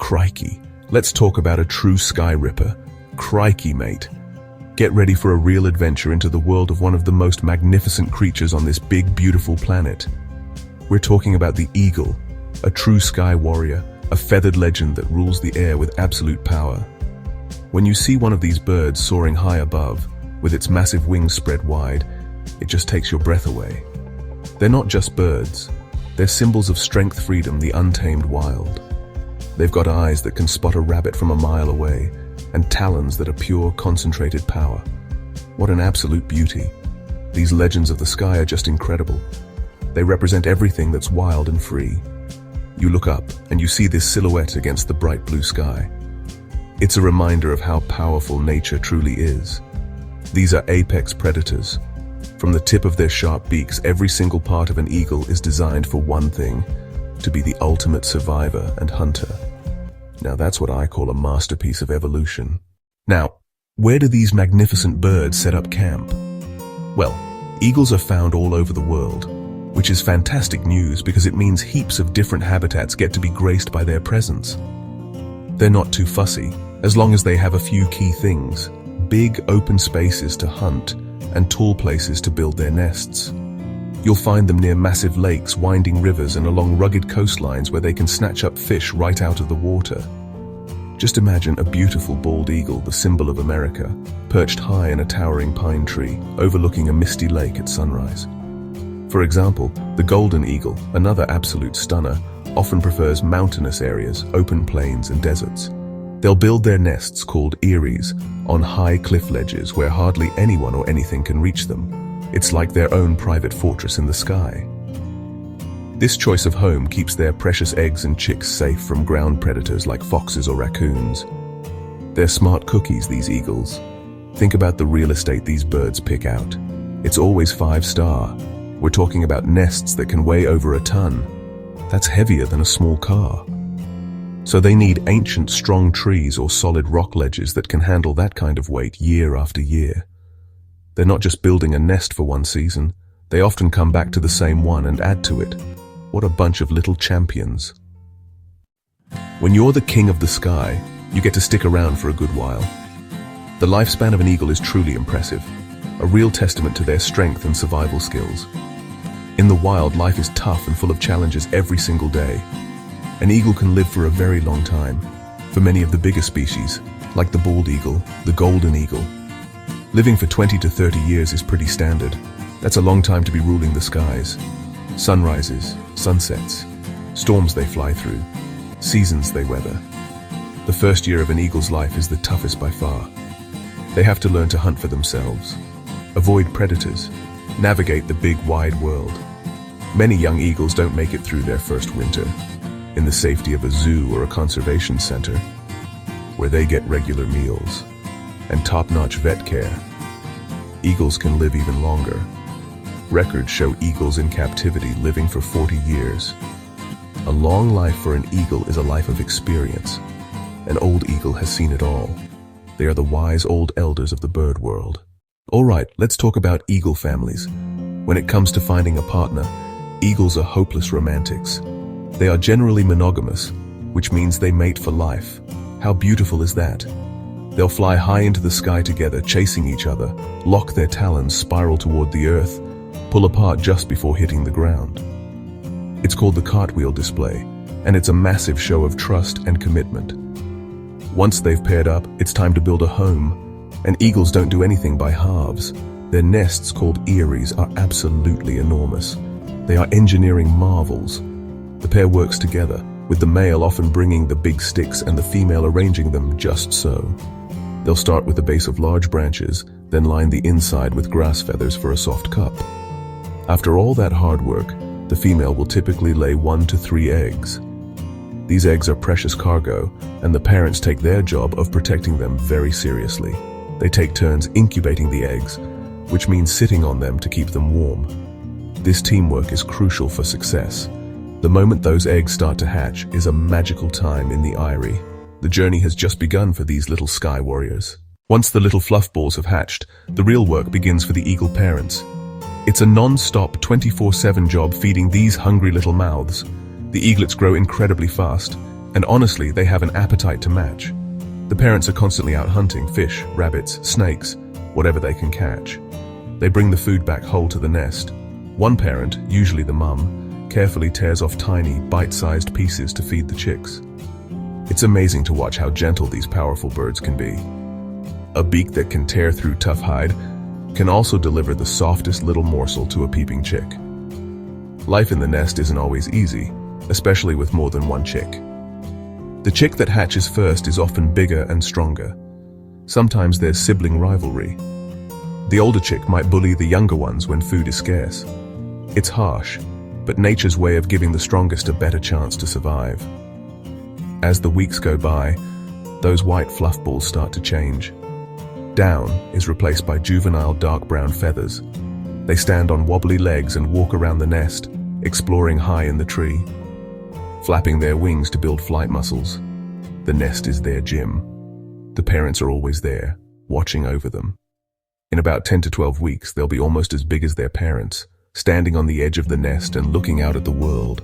Crikey, let's talk about a true sky ripper. Crikey, mate. Get ready for a real adventure into the world of one of the most magnificent creatures on this big, beautiful planet. We're talking about the eagle, a true sky warrior, a feathered legend that rules the air with absolute power. When you see one of these birds soaring high above, with its massive wings spread wide, it just takes your breath away. They're not just birds. They're symbols of strength, freedom, the untamed wild. They've got eyes that can spot a rabbit from a mile away, and talons that are pure, concentrated power. What an absolute beauty. These legends of the sky are just incredible. They represent everything that's wild and free. You look up, and you see this silhouette against the bright blue sky. It's a reminder of how powerful nature truly is. These are apex predators. From the tip of their sharp beaks, every single part of an eagle is designed for one thing: to be the ultimate survivor and hunter. Now that's what I call a masterpiece of evolution. Now, where do these magnificent birds set up camp? Well, eagles are found all over the world, which is fantastic news because it means heaps of different habitats get to be graced by their presence. They're not too fussy, as long as they have a few key things: big open spaces to hunt and tall places to build their nests. You'll find them near massive lakes, winding rivers, and along rugged coastlines where they can snatch up fish right out of the water. Just imagine a beautiful bald eagle, the symbol of America, perched high in a towering pine tree, overlooking a misty lake at sunrise. For example, the golden eagle, another absolute stunner, often prefers mountainous areas, open plains, and deserts. They'll build their nests, called eyries, on high cliff ledges where hardly anyone or anything can reach them. It's like their own private fortress in the sky. This choice of home keeps their precious eggs and chicks safe from ground predators like foxes or raccoons. They're smart cookies, these eagles. Think about the real estate these birds pick out. It's always 5-star. We're talking about nests that can weigh over a ton. That's heavier than a small car. So they need ancient, strong trees or solid rock ledges that can handle that kind of weight year after year. They're not just building a nest for one season. They often come back to the same one and add to it. What a bunch of little champions. When you're the king of the sky, you get to stick around for a good while. The lifespan of an eagle is truly impressive, a real testament to their strength and survival skills. In the wild, life is tough and full of challenges every single day. An eagle can live for a very long time. For many of the bigger species, like the bald eagle, the golden eagle, living for 20 to 30 years is pretty standard. That's a long time to be ruling the skies. Sunrises, sunsets, storms they fly through, seasons they weather. The first year of an eagle's life is the toughest by far. They have to learn to hunt for themselves, avoid predators, navigate the big wide world. Many young eagles don't make it through their first winter in the safety of a zoo or a conservation center, where they get regular meals and top-notch vet care. Eagles can live even longer. Records show eagles in captivity living for 40 years. A long life for an eagle is a life of experience. An old eagle has seen it all. They are the wise old elders of the bird world. All right, let's talk about eagle families. When it comes to finding a partner, eagles are hopeless romantics. They are generally monogamous, which means they mate for life. How beautiful is that? They'll fly high into the sky together, chasing each other, lock their talons, spiral toward the earth, pull apart just before hitting the ground. It's called the cartwheel display, and it's a massive show of trust and commitment. Once they've paired up, it's time to build a home. And eagles don't do anything by halves. Their nests, called eyries, are absolutely enormous. They are engineering marvels. The pair works together, with the male often bringing the big sticks and the female arranging them just so. They'll start with a base of large branches, then line the inside with grass feathers for a soft cup. After all that hard work, the female will typically lay 1 to 3 eggs. These eggs are precious cargo, and the parents take their job of protecting them very seriously. They take turns incubating the eggs, which means sitting on them to keep them warm. This teamwork is crucial for success. The moment those eggs start to hatch is a magical time in the eyrie. The journey has just begun for these little sky warriors. Once the little fluff balls have hatched, the real work begins for the eagle parents. It's a non-stop 24/7 job feeding these hungry little mouths. The eaglets grow incredibly fast, And honestly, they have an appetite to match. The parents are constantly out hunting fish, rabbits, snakes, whatever they can catch. They bring the food back whole to the nest. One parent, usually the mum, carefully tears off tiny, bite-sized pieces to feed the chicks. It's amazing to watch how gentle these powerful birds can be. A beak that can tear through tough hide can also deliver the softest little morsel to a peeping chick. Life in the nest isn't always easy, especially with more than one chick. The chick that hatches first is often bigger and stronger. Sometimes there's sibling rivalry. The older chick might bully the younger ones when food is scarce. It's harsh, but nature's way of giving the strongest a better chance to survive. As the weeks go by, those white fluff balls start to change. Down is replaced by juvenile dark brown feathers. They stand on wobbly legs and walk around the nest, exploring high in the tree, flapping their wings to build flight muscles. The nest is their gym. The parents are always there, watching over them. In about 10 to 12 weeks, they'll be almost as big as their parents, standing on the edge of the nest and looking out at the world,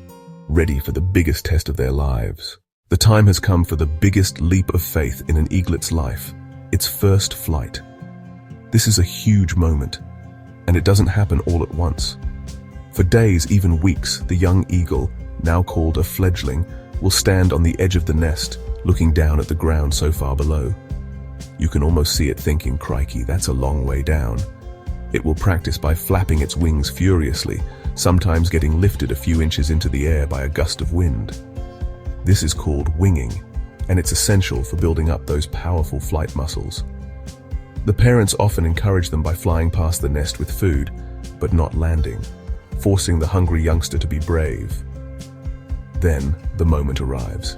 ready for the biggest test of their lives. The time has come for the biggest leap of faith in an eaglet's life, its first flight. This is a huge moment, and it doesn't happen all at once. For days, even weeks, the young eagle, now called a fledgling, will stand on the edge of the nest, looking down at the ground so far below. You can almost see it thinking, crikey, that's a long way down. It will practice by flapping its wings furiously, sometimes getting lifted a few inches into the air by a gust of wind. This is called winging, and it's essential for building up those powerful flight muscles. The parents often encourage them by flying past the nest with food, but not landing, forcing the hungry youngster to be brave. Then, the moment arrives.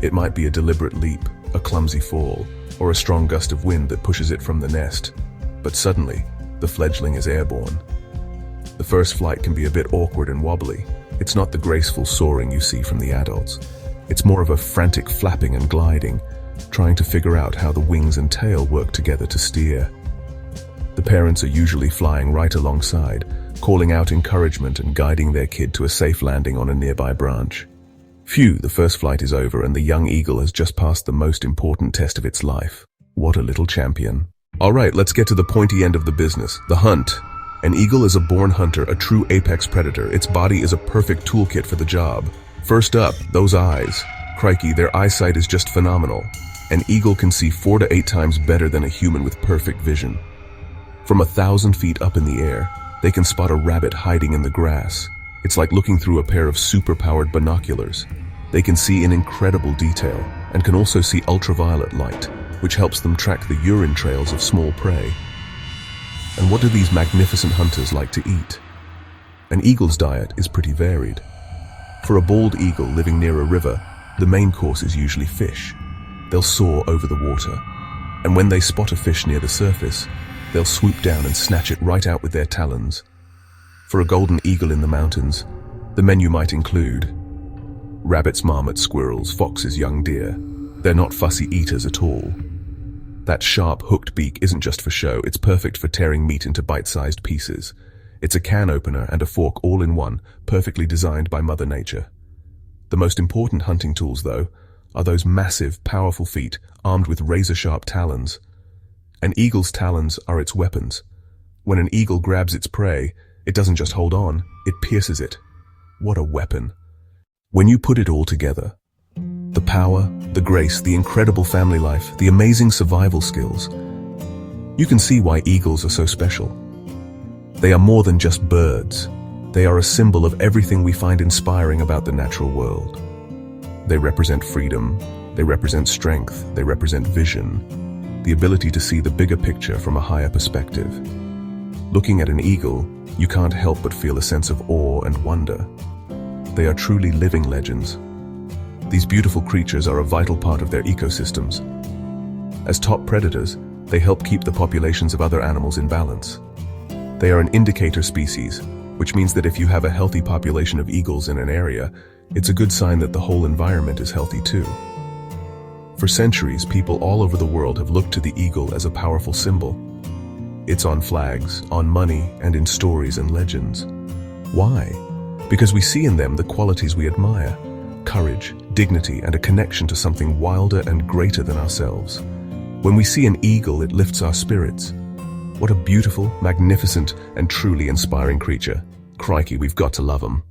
It might be a deliberate leap, a clumsy fall, or a strong gust of wind that pushes it from the nest, but suddenly, the fledgling is airborne. The first flight can be a bit awkward and wobbly. It's not the graceful soaring you see from the adults. It's more of a frantic flapping and gliding, trying to figure out how the wings and tail work together to steer. The parents are usually flying right alongside, calling out encouragement and guiding their kid to a safe landing on a nearby branch. Phew, the first flight is over and the young eagle has just passed the most important test of its life. What a little champion. All right, let's get to the pointy end of the business, the hunt. An eagle is a born hunter, a true apex predator. Its body is a perfect toolkit for the job. First up, those eyes. Crikey, their eyesight is just phenomenal. An eagle can see 4 to 8 times better than a human with perfect vision. From 1,000 feet up in the air, they can spot a rabbit hiding in the grass. It's like looking through a pair of super-powered binoculars. They can see in incredible detail and can also see ultraviolet light, which helps them track the urine trails of small prey. And what do these magnificent hunters like to eat? An eagle's diet is pretty varied. For a bald eagle living near a river, the main course is usually fish. They'll soar over the water, and when they spot a fish near the surface, they'll swoop down and snatch it right out with their talons. For a golden eagle in the mountains, the menu might include rabbits, marmots, squirrels, foxes, young deer. They're not fussy eaters at all. That sharp, hooked beak isn't just for show, it's perfect for tearing meat into bite-sized pieces. It's a can opener and a fork all in one, perfectly designed by Mother Nature. The most important hunting tools, though, are those massive, powerful feet armed with razor-sharp talons. An eagle's talons are its weapons. When an eagle grabs its prey, it doesn't just hold on, it pierces it. What a weapon. When you put it all together, the power, the grace, the incredible family life, the amazing survival skills, you can see why eagles are so special. They are more than just birds. They are a symbol of everything we find inspiring about the natural world. They represent freedom, they represent strength, they represent vision, the ability to see the bigger picture from a higher perspective. Looking at an eagle, you can't help but feel a sense of awe and wonder. They are truly living legends. These beautiful creatures are a vital part of their ecosystems. As top predators, they help keep the populations of other animals in balance. They are an indicator species, which means that if you have a healthy population of eagles in an area, it's a good sign that the whole environment is healthy too. For centuries, people all over the world have looked to the eagle as a powerful symbol. It's on flags, on money, and in stories and legends. Why? Because we see in them the qualities we admire: courage, dignity, and a connection to something wilder and greater than ourselves. When we see an eagle, it lifts our spirits. What a beautiful, magnificent, and truly inspiring creature. Crikey, we've got to love 'em.